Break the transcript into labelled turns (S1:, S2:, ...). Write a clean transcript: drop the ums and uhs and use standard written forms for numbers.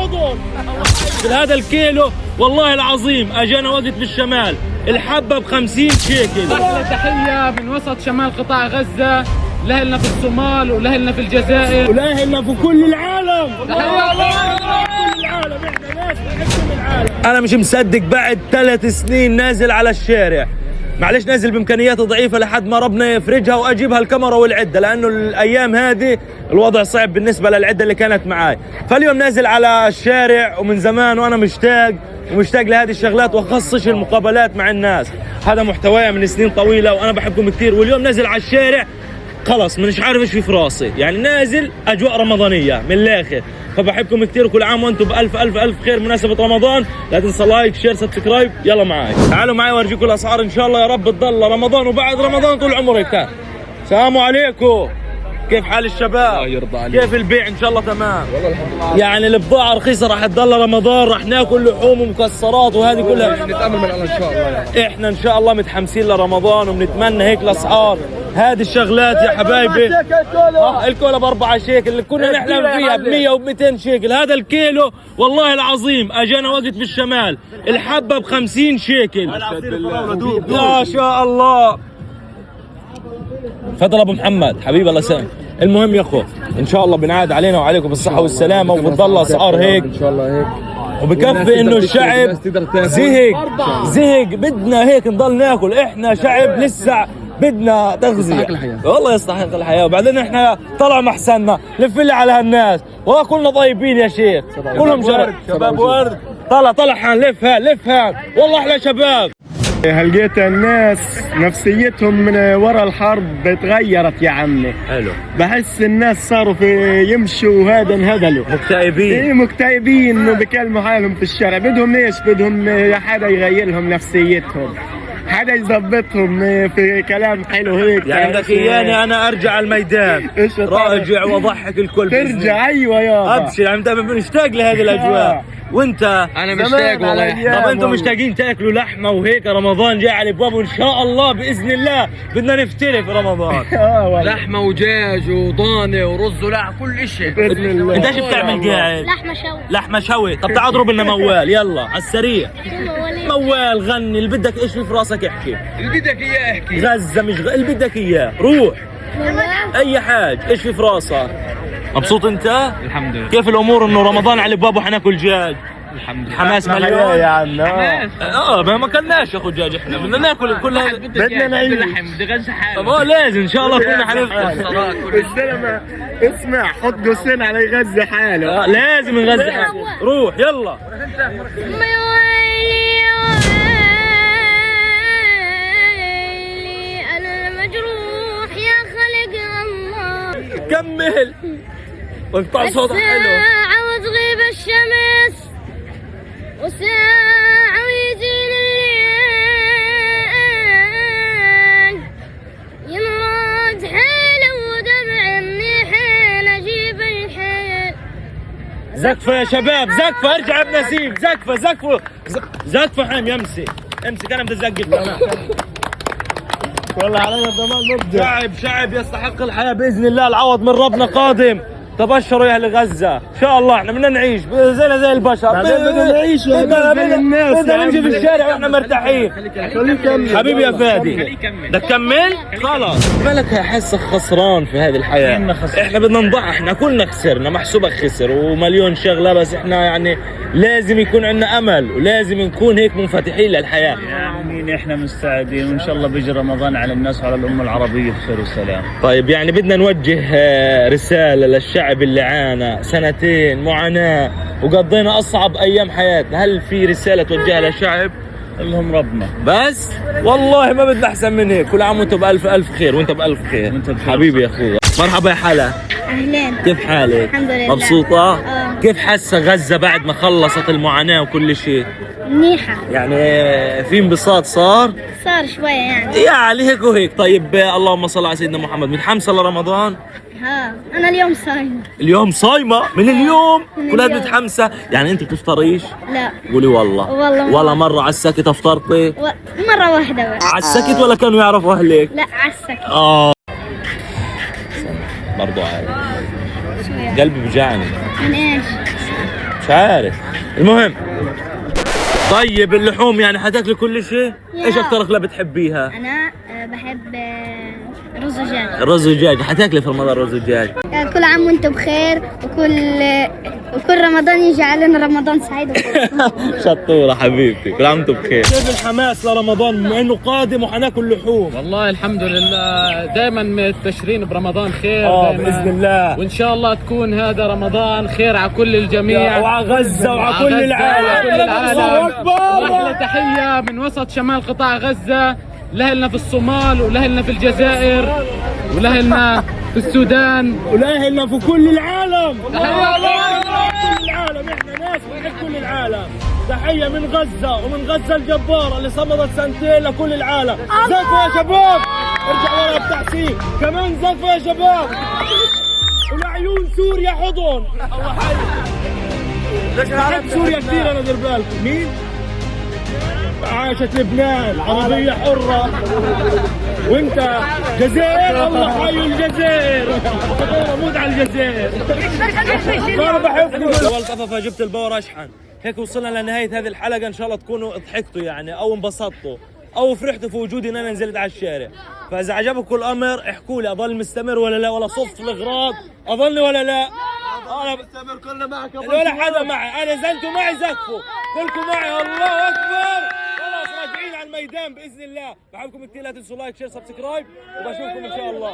S1: الحضن. هذا الكيلو والله العظيم اجانا وقت بالشمال الحبة ب50 شيكل.
S2: أحلى تحية من وسط شمال قطاع غزة لأهلنا في الصومال ولأهلنا في الجزائر
S1: ولأهلنا في كل العالم. أنا مش مصدق بعد 3 سنين نازل على الشارع، معلش نازل بإمكانيات ضعيفة لحد ما ربنا يفرجها وأجيبها الكاميرا والعدة، لأنه الأيام هذه الوضع صعب بالنسبة للعدة اللي كانت معاي. فاليوم نازل على الشارع ومن زمان وأنا مشتاق لهذه الشغلات وأخصص المقابلات مع الناس. هذا محتوايا من سنين طويلة وأنا بحبكم كثير، واليوم نازل على الشارع خلص مش عارف ايش في راسي، يعني نازل اجواء رمضانيه من الاخر. فبحبكم كثير وكل عام وانتم بالف الف الف خير مناسبه رمضان. لا تنسى لايك شير سبسكرايب. يلا معي تعالوا معي وارجيكم الاسعار ان شاء الله يا رب تضل رمضان وبعد رمضان طول عمرك. السلام عليكم، كيف حال الشباب؟ الله يرضى عليك. كيف البيع؟ ان شاء الله تمام والله الحمد لله. يعني البضاعه رخيصه راح تضل رمضان، راح ناكل لحوم ومكسرات وهذه كلها.
S2: نتامل من الله ان شاء الله.
S1: احنا ان شاء الله متحمسين لرمضان وبنتمنى هيك الاسعار هذه الشغلات يا حبايبي. الكولا ب4 شيكل اللي كنا نحلم فيها ب100 وب200 شيكل. هذا الكيلو والله العظيم اجانا وقت بالشمال الحبه ب50 شيكل. ما شاء الله. تفضل ابو محمد حبيبي الله يسلمك. المهم يا اخو ان شاء الله بنعاد علينا وعليكم بالصحه والسلامه وبتضل اسعار هيك
S2: ان شاء الله هيك،
S1: وبكفي انه الشعب زهق بدنا هيك نضل ناكل. احنا شعب لسه بدنا تغذية والله يستحق الحياة. وبعدين احنا طلع محسننا لف لي على هالناس وكلنا طيبين يا شيخ كلهم شباب ورد. طلع حان لف هان والله احلى شباب.
S3: هلقيت الناس نفسيتهم من ورا الحرب تغيرت يا عمي.
S1: حلو.
S3: بحس الناس صاروا في يمشوا وهذا انهدلوا
S1: مكتئبين.
S3: ايه مكتئبين وبكلموا حالهم في الشارع. بدهم ايش؟ بدهم حدا يغير لهم نفسيتهم، حدا يظبطهم في كلام حلو هيك.
S1: يعني بدك اياني انا ارجع الميدان راجع واضحك الكل
S3: ترجع؟ ايوه يابا
S1: ابشر. يعني مشتاق لهذه الاجواء. وانت؟
S2: انا مشتاق والله.
S1: طب انتم مشتاقين تاكلوا لحمه وهيك؟ رمضان جاي على ابوابه ان شاء الله باذن الله بدنا نفتري في رمضان.
S2: لحمه ودجاج وضانه ورز ولحم كل شيء
S3: باذن الله.
S1: انت ايش بتعمل قاعد؟ لحمه شوي. طب تعال اضرب لنا موال يلا على السريع. موال غني اللي بدك. ايش في راسك احكي
S2: اللي بدك اياه احكي.
S1: غزه مش اللي بدك اياه روح اي حاجه. ايش في راسك؟ مبسوط انت؟
S2: الحمد لله.
S1: كيف الامور انه رمضان على بابه حناكل دجاج؟
S2: الحمد لله.
S1: حماس مليون
S3: يا عم.
S1: ما كلناش يا اخو دجاج. احنا بدنا ناكل كل هذا.
S3: بدنا نعيش.
S2: لحم بدي غزة حالي.
S1: طب لازم ان شاء الله كلنا حنفطر.
S3: الزلمه اسمع حط قوسين على يغذي حاله.
S1: لازم نغذي حاله. روح يلا. كمل واقطع صوتك حلو.
S4: ساعة وتغيب الشمس وساعة ويجينا الليل يمرض حيله ودمع منيحين اجيب الحيل.
S1: زقفة يا شباب زقفة. ارجع ابن نسيم. زقفة حام. امسك انا بدي ازقف.
S3: والله علينا ضمان مبدع.
S1: شعب يستحق الحياة بإذن الله. العوض من ربنا قادم. تبشروا يا اهل غزة ان شاء الله. احنا بدنا نعيش زينا زي البشر.
S3: بدنا نعيش
S1: بدنا نمشي في الشارع واحنا مرتاحين. حبيبي يا فادي بدك تكمل؟ خلاص مالك حاسك خسران في هذه الحياة. احنا بدنا نضحي. احنا كلنا خسرنا محسوبك خسر ومليون شغلة، بس احنا يعني لازم يكون عندنا امل ولازم نكون هيك منفتحين للحياة.
S5: يعني احنا مستعدين وان شاء الله بيجي رمضان على الناس وعلى الامه العربيه بخير وسلام.
S1: طيب يعني بدنا نوجه رسالة للشعب اللي عانى 2 سنين معاناة وقضينا اصعب ايام حياتنا. هل في رسالة توجهها للشعب؟
S5: لهم ربنا
S1: بس والله ما بدنا احسن من هيك. كل عام وانتم بالف الف خير. وانت بالف خير حبيبي يا اخويا. مرحبا يا حلا.
S4: اهلين.
S1: كيف حالك؟
S4: الحمد لله.
S1: مبسوطة؟ كيف حاسة غزة بعد ما خلصت المعاناة وكل شيء؟
S4: منيحة.
S1: يعني في انبساط صار
S4: شوية يعني
S1: هيك وهيك. طيب اللهم صل على سيدنا محمد. متحمسة لرمضان؟
S4: أنا اليوم صايمة.
S1: اليوم صايمة؟ من اليوم؟ كلها متحمسة. يعني أنت بتفطريش؟
S4: لا.
S1: قولي والله. ولا مرة على السكت افطرتي؟
S4: مرة واحدة بس.
S1: على السكت ولا كانوا يعرفوا أهلك؟
S4: لا على السكت.
S1: برضو عارف. قلبي بجعني.
S4: من ايش؟
S1: مش عارف. المهم طيب اللحوم يعني حتاكلي كل شيء؟ ايش اكثر اكله بتحبيها؟
S4: انا بحب رز دجاج.
S1: الرز والدجاج. حتاكلي في رمضان رز والدجاج؟
S4: كل عام وانتم بخير، وكل رمضان يجي علينا رمضان سعيد.
S1: شطورة حبيبتي، كل عام وانتم بخير. كيف الحماس لرمضان بما انه قادم وحناكل لحوم؟
S2: والله الحمد لله دائما متبشرين برمضان خير. دايماً.
S1: باذن الله،
S2: وان شاء الله تكون هذا رمضان خير على كل الجميع
S1: وعلى غزة وعلى كل
S2: غزة
S1: العالم.
S2: وعلى كل العالم.
S1: الله اكبر.
S2: واحلى تحية من وسط شمال قطاع غزة لأهلنا في الصومال، ولأهلنا في الجزائر، ولأهلنا في السودان،
S1: ولأهلنا في كل العالم.
S2: تحية.
S1: كل العالم، احنا ناس ونحب كل العالم. تحية من غزة ومن غزة الجبارة اللي صمدت سنتين لكل العالم. زقوا يا شباب، ارجع ورا التحسين كمان، زقوا يا شباب. ولعيون سوريا حضن. الله حي. بحب سوريا كثير انا، دير بالكم. مين؟ عاشت لبنان عربية حرة. وانت جزائر، الله حي الجزائر. اموت على الجزائر. انا بحبكم. اول طففة جبت الباور اشحن. هيك وصلنا لنهاية هذه الحلقة، ان شاء الله تكونوا ضحكتوا يعني او انبسطتوا او فرحتوا في وجودي ان انا نزلت على الشارع. فاذا عجبكم الامر احكوا لي، اضل مستمر ولا لا، ولا صف الاغراض اضلني ولا لا. انا مستمر، كلنا معك ولا حدا معي. انا نزلتوا معي زقفوا، كلكم معي. الله اكبر. خلاص راجعين على الميدان باذن الله. بحبكم كثير، لا تنسوا لايك شير سبسكرايب، وبشوفكم ان شاء الله.